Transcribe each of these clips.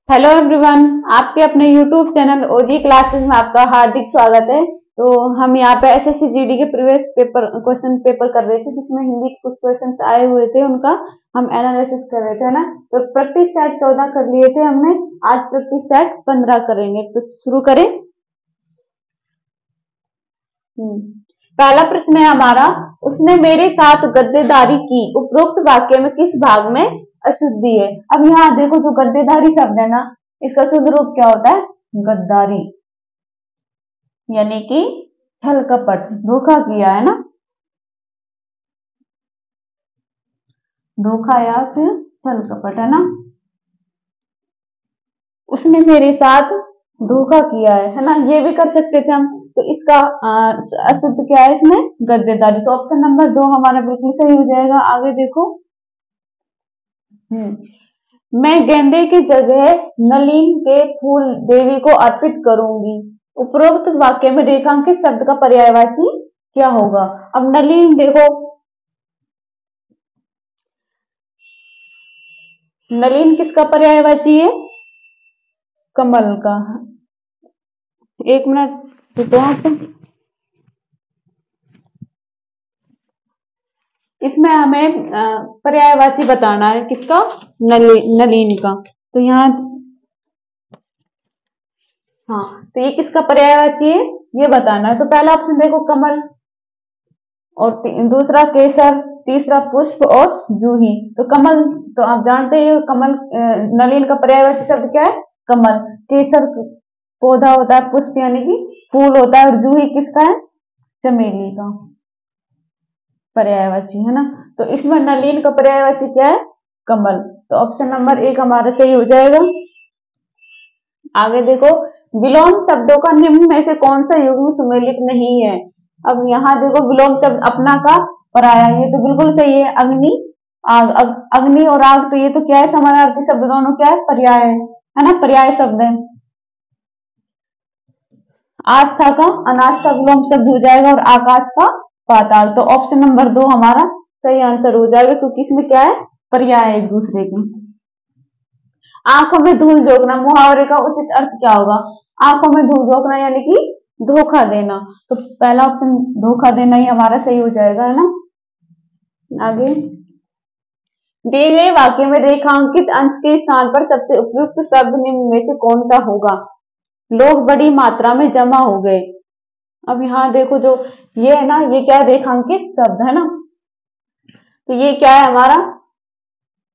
Hello everyone, आपके अपने YouTube channel ओजी classes में आपका हार्दिक स्वागत है। तो हम यहाँ पे एसएससी जीडी के प्रीवियस पेपर क्वेश्चन पेपर कर रहे थे, जिसमें हिंदी के कुछ क्वेश्चन आए हुए थे, उनका हम एनालिसिस कर रहे थे ना। तो प्रैक्टिस सेट 14 कर लिए थे हमने, आज प्रैक्टिस सेट 15 करेंगे। तो शुरू करें। पहला प्रश्न है हमारा, उसने मेरे साथ गद्देदारी की, उपरोक्त वाक्य में किस भाग में अशुद्धि है। अब यहाँ देखो, जो गद्देदारी शब्द है ना, इसका शुद्ध रूप क्या होता है? गद्दारी, यानी कि छल कपट, धोखा किया है ना, धोखा या फिर छल कपट है ना। उसने मेरे साथ धोखा किया है ना, ये भी कर सकते थे हम। तो इसका अशुद्ध क्या है इसमें? गद्देदारी। तो ऑप्शन नंबर 2 हमारा बिल्कुल सही हो जाएगा। आगे देखो। मैं गेंदे की जगह नलिन के फूल देवी को अर्पित करूंगी। उपरोक्त वाक्य में रेखांकित शब्द का पर्यायवाची क्या होगा? अब नलिन देखो, नलिन किसका पर्यायवाची है? कमल का। एक मिनट रुको आप, इसमें हमें पर्यायवाची बताना है किसका? नलिन का। तो यहाँ हाँ, तो ये किसका पर्यायवाची है ये बताना है। तो पहला ऑप्शन देखो, कमल, और दूसरा केसर, तीसरा पुष्प और जूही। तो कमल तो आप जानते ही हो, कमल नलिन का पर्यायवाची शब्द क्या है? कमल। केसर पौधा होता है, पुष्प यानी कि फूल होता है, और जूही किसका है? चमेली का पर्यायवाची है ना। तो इसमें नलिन का पर्यायवाची क्या है? कमल। तो ऑप्शन नंबर 1 हमारा सही हो जाएगा। आगे देखो, विलोम शब्दों का निम्न में से कौन सा युग्म सुमेलित नहीं है। अब यहाँ देखो, विलोम शब्द अपना का पराया, ये तो बिल्कुल सही है। अग्नि, आग, अग्नि और आग, तो ये तो क्या है? समानार्थी शब्द, दोनों क्या है? पर्याय है ना, पर्याय शब्द है। आस्था का अनास्था विलोम शब्द हो जाएगा, और आकाश का पाताल। तो ऑप्शन नंबर 2 हमारा सही आंसर हो जाएगा, क्योंकि इसमें क्या है? पर्याय एक दूसरे के। आंखों में धूल झोंकना, मुहावरे का उचित अर्थ क्या होगा? आंखों में धूल झोंकना यानी कि धोखा देना। तो पहला ऑप्शन धोखा देना ही हमारा सही हो जाएगा, है ना। आगे, दिए गए वाक्य में रेखांकित अंश के स्थान पर सबसे उपयुक्त शब्द निम्न में से कौन सा होगा? लोग बड़ी मात्रा में जमा हो गए। अब यहाँ देखो, जो ये है ना, ये क्या है? रेखांकित शब्द है ना। तो ये क्या है हमारा?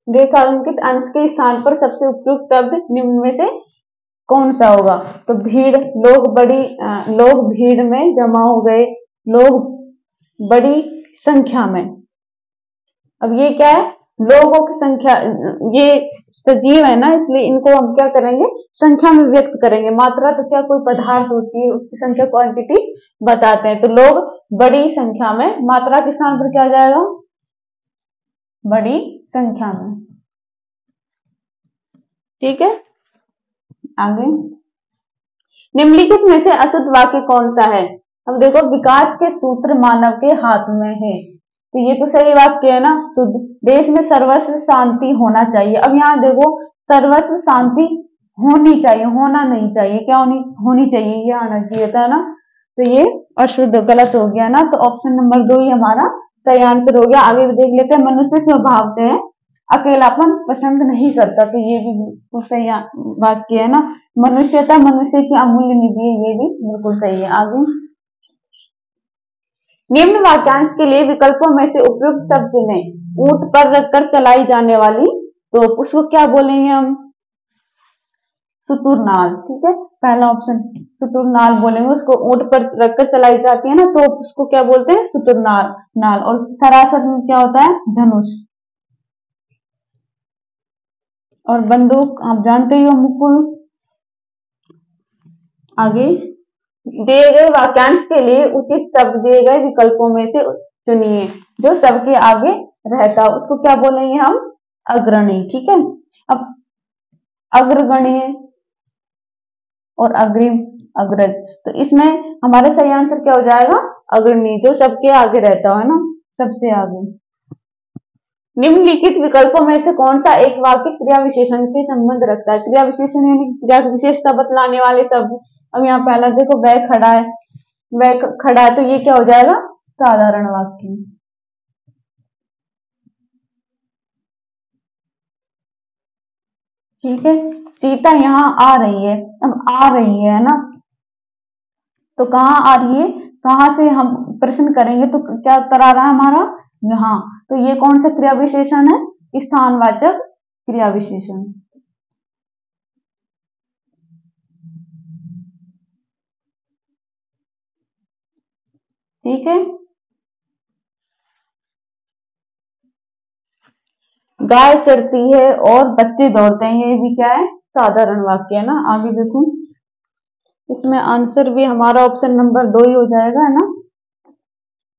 रेखांकित अंश के स्थान पर सबसे उपयुक्त शब्द निम्न में से कौन सा होगा? तो भीड़, लोग भीड़ में जमा हो गए, लोग बड़ी संख्या में। अब ये क्या है? लोगों की संख्या, ये सजीव है ना, इसलिए इनको हम क्या करेंगे? संख्या में व्यक्त करेंगे। मात्रा तो क्या, कोई पदार्थ होती है, उसकी संख्या, क्वांटिटी बताते हैं। तो लोग बड़ी संख्या में, मात्रा के स्थान पर क्या आ जाएगा? बड़ी संख्या में। ठीक है। आगे, निम्नलिखित में से अशुद्ध वाक्य कौन सा है? अब देखो, विकास के सूत्र मानव के हाथ में है। तो ये तो सही वाक्य है ना, शुद्ध। देश में सर्वस्व शांति होना चाहिए। अब यहाँ देखो, सर्वस्व शांति होनी चाहिए, होना नहीं चाहिए। क्या होनी चाहिए, ये आना चाहिए था ना। तो ये अशुद्ध, गलत हो गया ना। तो ऑप्शन नंबर 2 ही हमारा सही आंसर हो गया। आगे भी देख लेते हैं। मनुष्य स्वभाव से अकेलापन पसंद नहीं करता। तो ये भी बिल्कुल सही वाक्य है ना। मनुष्यता मनुष्य की अमूल्य निधि है, ये भी बिल्कुल सही है। आगे, निम्न वाक्यांश के लिए विकल्पों में से उपयुक्त शब्द चुनें। ऊंट पर रखकर चलाई जाने वाली तोप, उसको क्या बोलेंगे हम? सुतुरनाल। ठीक है, पहला ऑप्शन सुतुरनाल बोलेंगे उसको। ऊंट पर रखकर चलाई जाती है ना तो उसको क्या बोलते हैं? सुतुरनाल नाल। और सरासर में क्या होता है? धनुष। और बंदूक आप जानते ही हो, मुकुल। आगे, दिए गए वाक्यांश के लिए उचित शब्द दिए गए विकल्पों में से चुनिए। जो सबके आगे रहता, उसको क्या बोलेंगे हम? अग्रणी। ठीक है। अब अग्रगण्य और अग्रिम, अग्रज, तो इसमें हमारा सही आंसर क्या हो जाएगा? अग्रणी, जो सबके आगे रहता है ना, सबसे आगे। निम्नलिखित विकल्पों में से कौन सा एक वाक्य क्रिया विशेषण से संबंध रखता है? क्रिया विशेषण यानी क्रिया की विशेषता बतलाने वाले शब्द। अब यहाँ पहला देखो, वह खड़ा है, वह खड़ा है, तो ये क्या हो जाएगा? साधारण वाक्य। ठीक है, सीता यहाँ आ रही है। अब आ रही है ना, तो कहाँ आ रही है, कहाँ से हम प्रश्न करेंगे तो क्या उत्तर आ रहा है हमारा? यहाँ। तो ये कौन सा क्रिया विशेषण है? स्थानवाचक क्रिया विशेषण। ठीक है, गाय चरती है और बच्चे दौड़ते हैं, ये भी क्या है? साधारण वाक्य है ना। आगे देखो, इसमें आंसर भी हमारा ऑप्शन नंबर 2 ही हो जाएगा, है ना।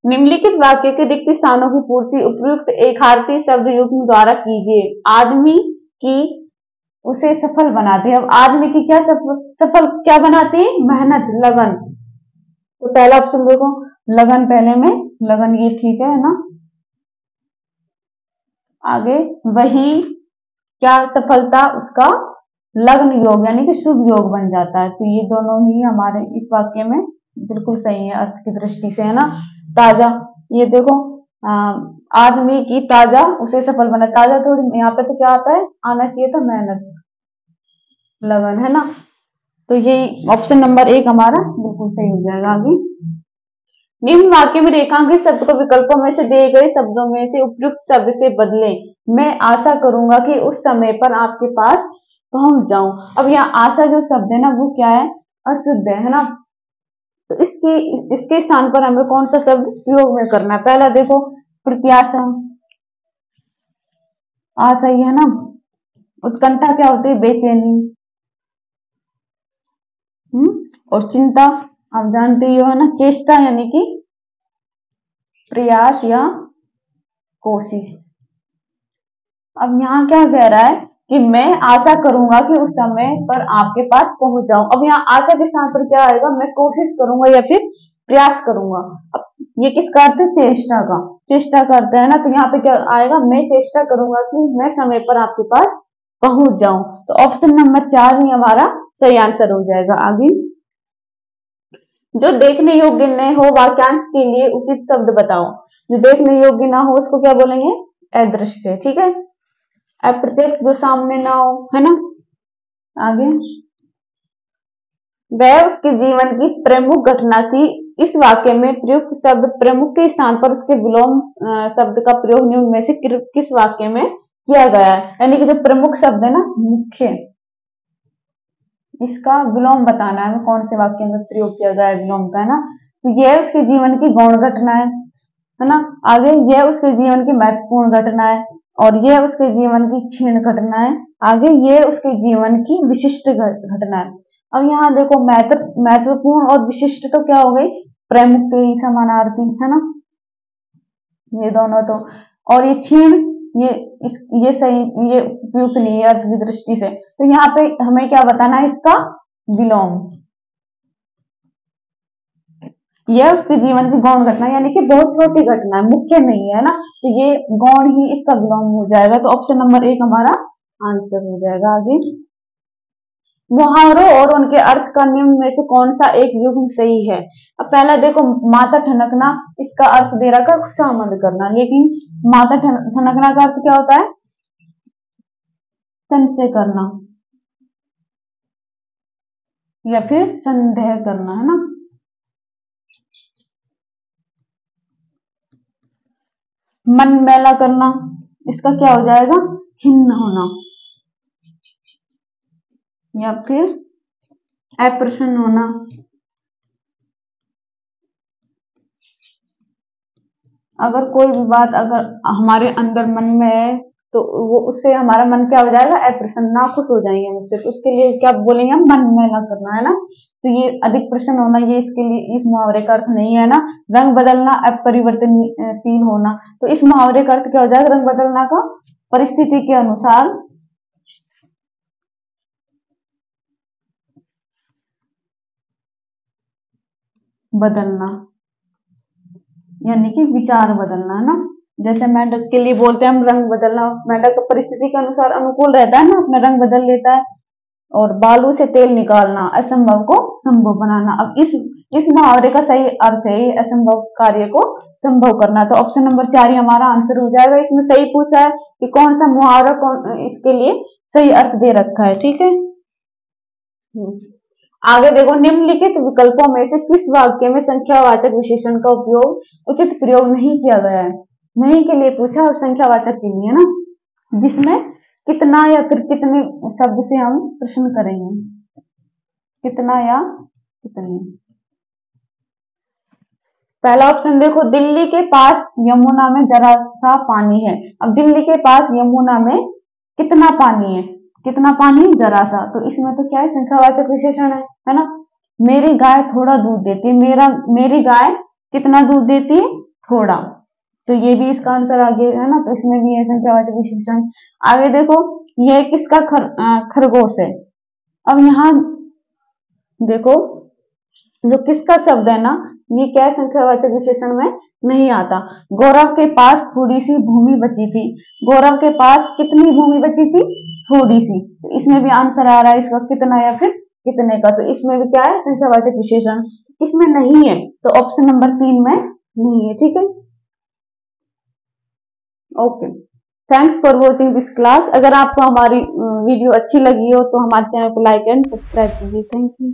निम्नलिखित वाक्य के रिक्त स्थानों की पूर्ति उपयुक्त एकार्थी शब्द युग्म द्वारा कीजिए। आदमी की उसे सफल बनाती है। अब आदमी की क्या सफल क्या बनाती है? मेहनत, लगन। तो पहला ऑप्शन देखो, लगन पहले में, लगन ये ठीक है ना। आगे, वही क्या सफलता उसका लग्न योग यानी कि शुभ योग बन जाता है। तो ये दोनों ही हमारे इस वाक्य में बिल्कुल सही है अर्थ की दृष्टि से, है ना। ताजा, ये देखो, आदमी की ताजा उसे सफल बना, ताजा थोड़ी यहाँ पे तो क्या आता है? आना चाहिए था मेहनत, लगन, है ना। तो ये ऑप्शन नंबर 1 हमारा बिल्कुल सही हो जाएगा। आगे, निम्न वाक्य में रेखांकित शब्द को विकल्पों में से दिए गए शब्दों में से उपयुक्त शब्द से बदलें। मैं आशा करूंगा कि उस समय पर आपके पास पहुंच जाऊं। अब यहाँ आशा जो शब्द है ना, वो क्या है? अशुद्ध है ना। तो इसके स्थान पर हमें कौन सा शब्द प्रयोग में करना है? पहला देखो, प्रत्याशा, आशा ही है ना। उत्कंठा क्या होती है? बेचैनी। और चिंता आप जानते ही हो, है ना। चेष्टा यानी कि प्रयास या कोशिश। अब यहाँ क्या कह रहा है कि मैं आशा करूंगा कि उस समय पर आपके पास पहुंच जाऊं। अब यहाँ आशा के स्थान पर क्या आएगा? मैं कोशिश करूंगा या फिर प्रयास करूंगा। अब ये किसका अर्थ है? चेष्टा का, चेष्टा करते हैं ना। तो यहाँ पे क्या आएगा? मैं चेष्टा करूंगा कि मैं समय पर आपके पास पहुंच जाऊं। तो ऑप्शन नंबर 4 ही हमारा सही आंसर हो जाएगा। आगे, जो देखने योग्य न हो वाक्यांश के लिए उचित शब्द बताओ। जो देखने योग्य ना हो उसको क्या बोलेंगे? अदृश्य। ठीक है, अप्रत्यक्ष जो सामने ना हो, है ना। आगे, वह उसके जीवन की प्रमुख घटना थी। इस वाक्य में प्रयुक्त शब्द प्रमुख के स्थान पर उसके विलोम शब्द का प्रयोग निम्न में से किस वाक्य में किया गया है? यानी कि जो प्रमुख शब्द है ना, मुख्य, इसका विलोम बताना है कौन से वाक्य में प्रयोग किया गया है विलोम का, है ना। तो यह उसके जीवन की गौण घटना है ना। आगे, यह उसके जीवन की महत्वपूर्ण घटना है, और यह उसके जीवन की क्षीण घटना है। आगे, यह उसके जीवन की विशिष्ट घटना है। अब यहाँ देखो, महत्वपूर्ण और विशिष्ट तो क्या हो गई? प्रमुख के ही समानार्थी, है ना, ये दोनों तो। और ये क्षीण, ये ये सही, ये उपयुक्त नहीं है अर्थ की दृष्टि से। तो यहाँ पे हमें क्या बताना है? इसका विलोम। यह उसके जीवन की गौण घटना यानी कि बहुत छोटी घटना है, मुख्य नहीं है ना। तो ये गौण ही इसका विलोम हो जाएगा। तो ऑप्शन नंबर 1 हमारा आंसर हो जाएगा। आगे, मुहावरों और उनके अर्थ का निम्न में से कौन सा एक युग्म सही है? अब पहला देखो, माथा ठनकना, इसका अर्थ दे रखा खुशामद करना, लेकिन माथा ठनकना का अर्थ क्या होता है? संशय करना या फिर संदेह करना, है ना। मन मैला करना, इसका क्या हो जाएगा? खिन्न होना या फिर अप्रसन्न होना। अगर कोई भी बात अगर हमारे अंदर मन में है तो वो उससे हमारा मन क्या हो जाएगा? अप्रसन्न, नाखुश हो जाएंगे हम उससे। तो उसके लिए क्या बोलेंगे हम? मन मैला करना, है ना। तो ये अधिक प्रसन्न होना, ये इसके लिए इस मुहावरे का अर्थ नहीं है ना। रंग बदलना, अपरिवर्तनशील होना, तो इस मुहावरे का अर्थ क्या हो जाएगा? रंग बदलना का परिस्थिति के अनुसार बदलना, यानी कि विचार बदलना, है ना। जैसे मेंढक के लिए बोलते हैं हम रंग बदलना, मेंढक परिस्थिति के अनुसार अनुकूल रहता है ना, अपना रंग बदल लेता है। और बालू से तेल निकालना, असंभव को संभव बनाना। अब इस मुहावरे का सही अर्थ है असंभव कार्य को संभव करना। तो ऑप्शन नंबर 4 ही हमारा आंसर हो जाएगा। इसमें सही पूछा है कि कौन सा मुहावरा कौन इसके लिए सही अर्थ दे रखा है। ठीक है, आगे देखो, निम्नलिखित विकल्पों में से किस वाक्य में संख्यावाचक विशेषण का उपयोग उचित प्रयोग नहीं किया गया है। नहीं के लिए पूछा और संख्यावाचक के लिए ना, जिसमें कितना या फिर कितने शब्द से हम प्रश्न करेंगे। कितना या कितने। पहला ऑप्शन देखो, दिल्ली के पास यमुना में जरा सा पानी है। अब दिल्ली के पास यमुना में कितना पानी है, कितना पानी, जरा सा। तो इसमें तो क्या है, संख्यावाचक विशेषण है ना। मेरी गाय थोड़ा दूध देती है, मेरी गाय कितना दूध देती है, थोड़ा। तो ये भी इसका आंसर आगे है ना, तो इसमें भी है संख्यावाचक विशेषण। आगे देखो, यह किसका खरगोश है। अब यहाँ देखो, जो किसका शब्द है ना, ये क्या संख्यावाचक विशेषण में नहीं आता। गौरव के पास थोड़ी सी भूमि बची थी। गौरव के पास कितनी भूमि बची थी, थोड़ी सी। तो इसमें भी आंसर आ रहा है इसका कितना या फिर कितने का। तो इसमें भी क्या है, संख्यावाचक विशेषण इसमें नहीं है। तो ऑप्शन नंबर 3 में नहीं है। ठीक है, okay, thanks for watching this class. अगर आपको हमारी वीडियो अच्छी लगी हो तो हमारे चैनल को लाइक एंड सब्सक्राइब कीजिए। Thank you.